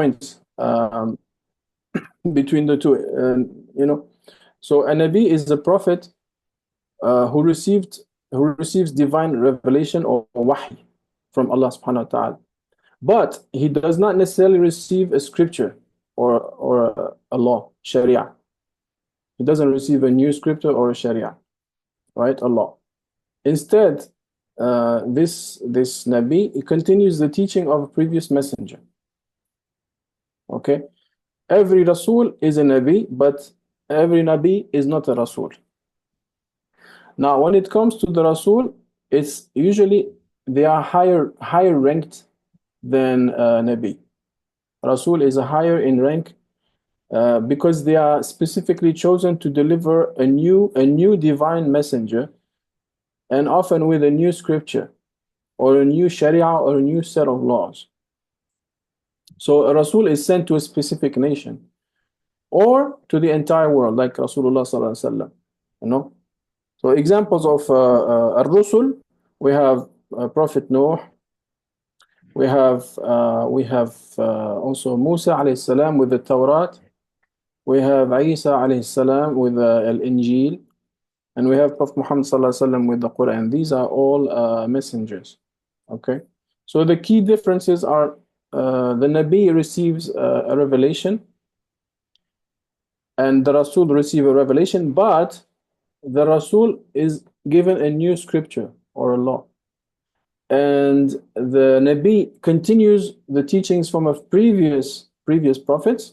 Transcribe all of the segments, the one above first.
points between the two. So a Nabi is a prophet who receives divine revelation or wahy from Allah subhanahu wa ta'ala. But he does not necessarily receive a scripture or a law, sharia. He doesn't receive a new scripture or a sharia, right? A law. Instead, this Nabi, he continues the teaching of a previous messenger. Okay? Every Rasul is a Nabi, but every Nabi is not a Rasul. Now, when it comes to the Rasul, it's usually they are higher ranked than Nabi. Rasul is a higher in rank because they are specifically chosen to deliver a new divine messenger, and often with a new scripture or a new sharia or a new set of laws. So a Rasul is sent to a specific nation or to the entire world, like Rasulullah sallallahu alaihi wasallam. You know. So examples of Ar-Rusul, we have Prophet Noah. We have also Musa alayhi salam with the Tawrat. We have Isa alayhi salam with Al-Injil. And we have Prophet Muhammad sallallahu alaihi wasallam with the Quran. These are all messengers. Okay. So the key differences are the Nabi receives a revelation and the Rasul receives a revelation, but the Rasul is given a new scripture or a law. And the Nabi continues the teachings from a previous prophets,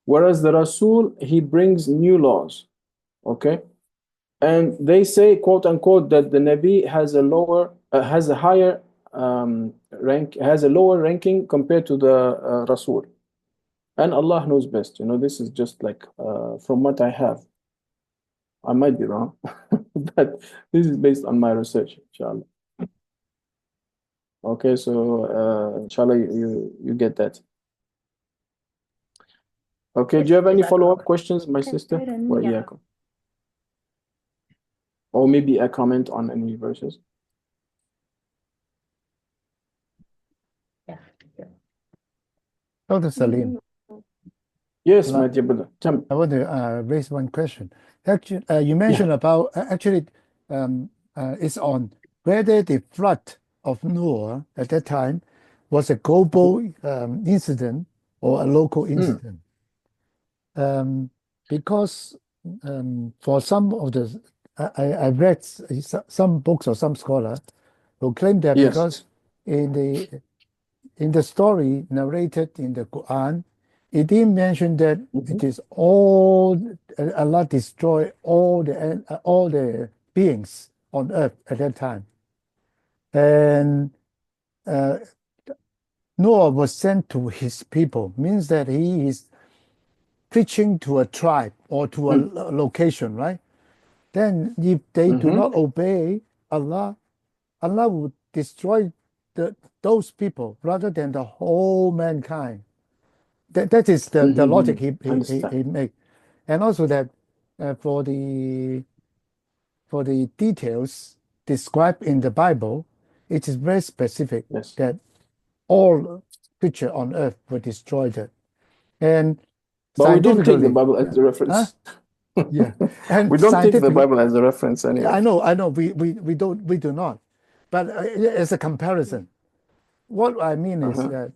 whereas the Rasul, he brings new laws. Okay? And they say, quote unquote, that the Nabi has a higher lower ranking compared to the Rasul. And Allah knows best. You know, this is just like from what I have. I might be wrong, but this is based on my research, inshallah. Okay, so inshallah you get that. Okay, do you have any follow-up questions, my sister? Or maybe a comment on any verses? Dr. Selim. Yes, my dear brother. I want to raise one question. Actually, you mentioned about it's on whether the flood of Noah at that time was a global incident or a local incident. Because for some of the, I read some books or some scholars who claim that because in the story narrated in the Quran, it didn't mention that it is all Allah destroyed all the beings on earth at that time, and Noah was sent to his people. Means that he is preaching to a tribe or to a location, right? Then if they do not obey Allah, Allah would destroy those people rather than the whole mankind. That is the logic he made. And also that for the details described in the Bible, it is very specific that all creatures on earth were destroyed. And but we don't take the Bible as a reference. Yeah, and we don't take the Bible as a reference anyway. I know. We do not. But as a comparison, what I mean is that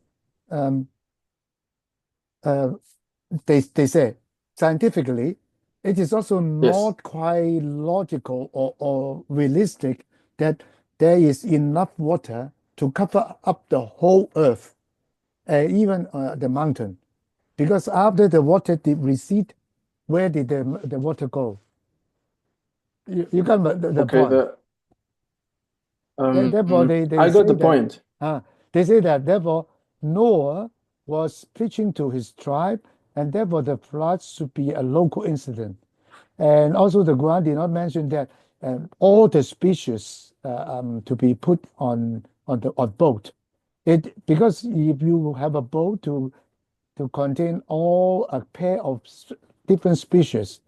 they say scientifically, it is also not quite logical or realistic that there is enough water to cover up the whole earth, even the mountain. Because after the water did recede, where did the water go? You got the point. Therefore, I got the point. They say that therefore Noah was preaching to his tribe, and therefore the flood should be a local incident. And also the Quran did not mention that all the species to be put on boat. Because if you have a boat to contain all a pair of different species,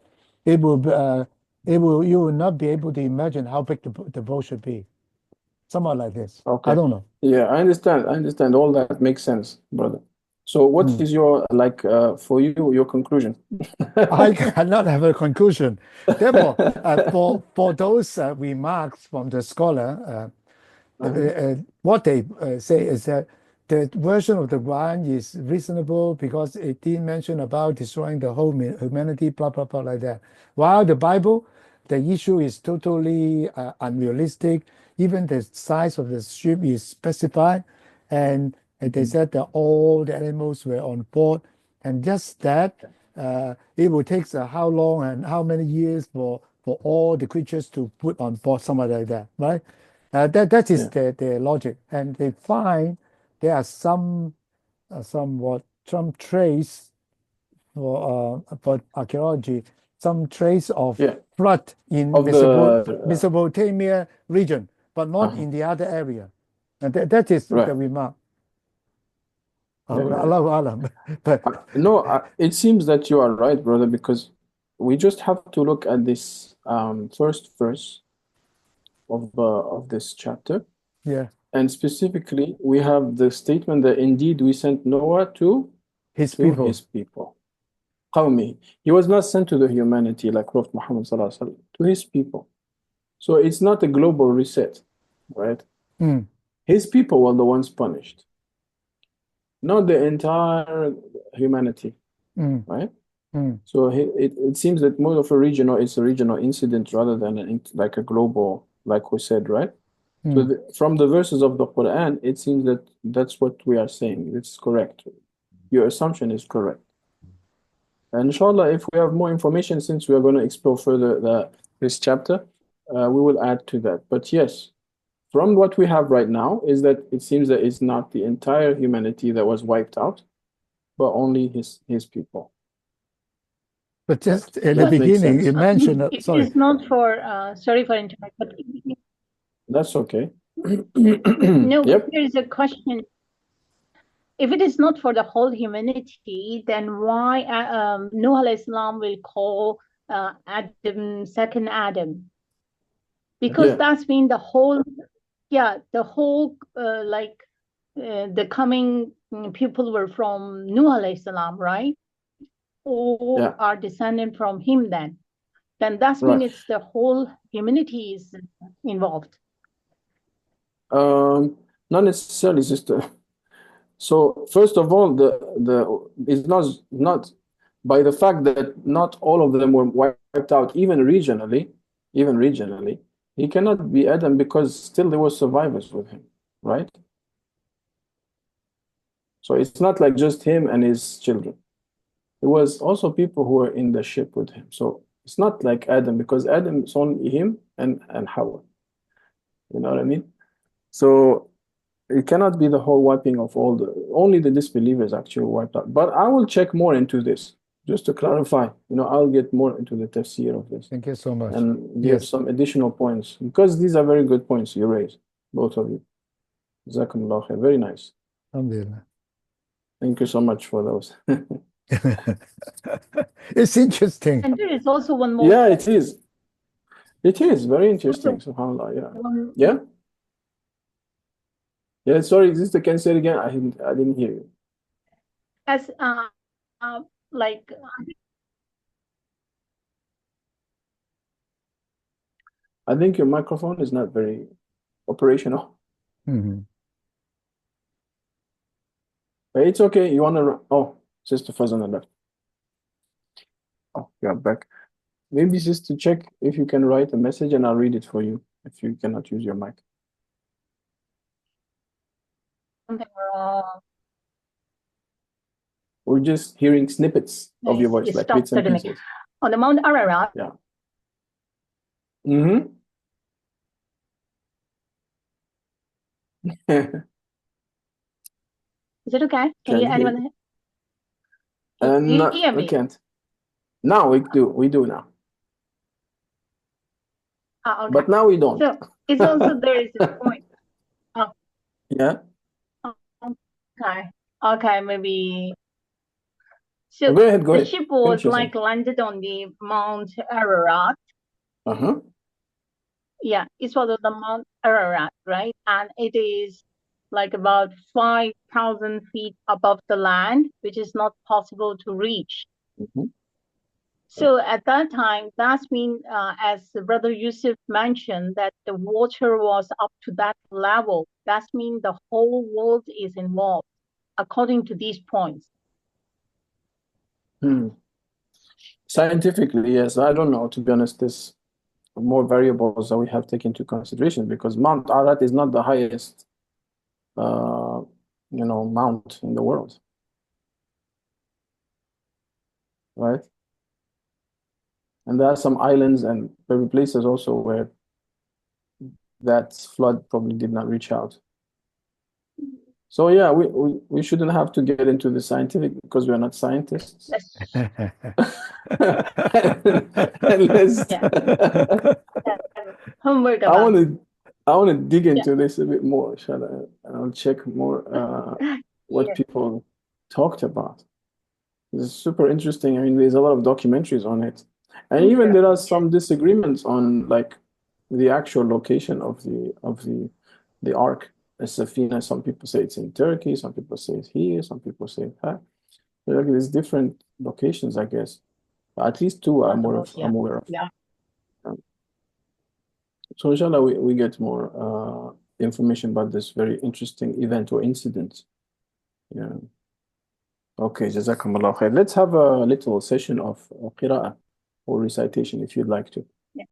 you will not be able to imagine how big the boat should be. Somewhat like this. Okay. I don't know. Yeah, I understand. All that makes sense, brother. So what is your, like, for you, your conclusion? I cannot have a conclusion. Therefore, for those remarks from the scholar, what they say is that the version of the Quran is reasonable because it didn't mention about destroying the whole humanity, blah, blah, blah, like that. While the Bible, the issue is totally unrealistic. Even the size of the ship is specified. And they said that all the animals were on board. And just that, it will take how long and how many years for all the creatures to put on board, something like that, right? That is Yeah. their logic, and they find there are some trace for archaeology, some trace of Yeah. flood in Of the Mesopotamia region, but not uh-huh. in the other area, and that is the Right. remark. Yeah, yeah. Allahu Alam. But No, it seems that you are right, brother, because we just have to look at this first verse of this chapter, yeah, and specifically we have the statement that indeed we sent Noah his to people. his people. قومه. He was not sent to the humanity like Prophet Muhammad sallallahu alaihi wasallam, to his people. So it's not a global reset, right? Mm, His people were the ones punished, not the entire humanity, mm, right? mm, So it seems that more of it's a regional incident rather than like a global, like we said, right? So mm. from the verses of the Quran, it seems that that's what we are saying. It's correct. Your assumption is correct. And inshallah, if we have more information, since we are going to explore further this chapter, we will add to that. But yes, from what we have right now is that it seems that it's not the entire humanity that was wiped out, but only his people. But just in the That makes beginning, sense. you mentioned, It sorry, is not for, sorry for interrupting, but That's okay. no, but Yep. there is a question. If it is not for the whole humanity, then why Nuh alayhi salam will call Adam second Adam? Because Yeah. that's been the whole, the whole the coming people were from Nuh alayhi salam, right? Or Yeah. are descendant from him then? Then that's Right. mean it's the whole humanity is involved. Not necessarily, sister. So first of all, the it's not by the fact that not all of them were wiped out, even regionally, he cannot be Adam because still there were survivors with him, right? So it's not like just him and his children. There was also people who were in the ship with him. So it's not like Adam because Adam is only him and Hawa. You know what I mean? So it cannot be the whole wiping of only the disbelievers actually wiped out. But I will check more into this just to clarify. I'll get more into the tafsir of this thank you so much. and give Yes, some additional points because these are very good points you raised, both of you. Jazakumullah khair. Very nice. alhamdulillah. Thank you so much for those. It's interesting. And there is also one more. Yeah, it is. It is very interesting. SubhanAllah. Yeah. Yeah. Yeah. Sorry, sister, can you say it again? I didn't hear you. As like I think your microphone is not very operational. Mhm. But it's okay. You want to? Oh, Sister Fazana left. Oh, you're back. Maybe just to check if you can write a message and I'll read it for you if you cannot use your mic. something wrong. We're just hearing snippets of your voice, It like stopped bits and suddenly. pieces. On the Mount Ararat. Yeah. Mm-hmm. Is it okay? Can Can't you hear anyone you. you hear We me? can't. Now we do. We do now. Okay. But now we don't. So it's also there is a point. Oh, Yeah. okay. Okay, maybe. So Go ahead. Go the ahead. ship was Finish your like landed on the Mount Ararat. Uh-huh. Yeah, it's for the Mount Ararat, right? And it is like about 5,000 feet above the land, which is not possible to reach. Mhm. So at that time, that's mean, as Brother Yusuf mentioned, that the water was up to that level. That means the whole world is involved, according to these points. Scientifically, yes. I don't know, to be honest. There's more variables that we have taken into consideration because Mount Ararat is not the highest, mount in the world, right? And there are some islands and maybe places also where that flood probably did not reach out. So yeah, we shouldn't have to get into the scientific because we are not scientists. Unless Homework I about want to dig into this a bit more, shall I? I'll check more what Yeah. people talked about. It's super interesting. I mean, there's a lot of documentaries on it, and even there are some disagreements on like the actual location of the ark, the Safina. Some people say it's in Turkey, some people say it's here, some people say it's there. Like, there's different locations, I guess. At least two I'm aware of. Yeah. So inshallah, we get more information about this very interesting event or incident. Yeah. Okay, Jazakumullah khair. Let's have a little session of qira'ah or recitation if you'd like to.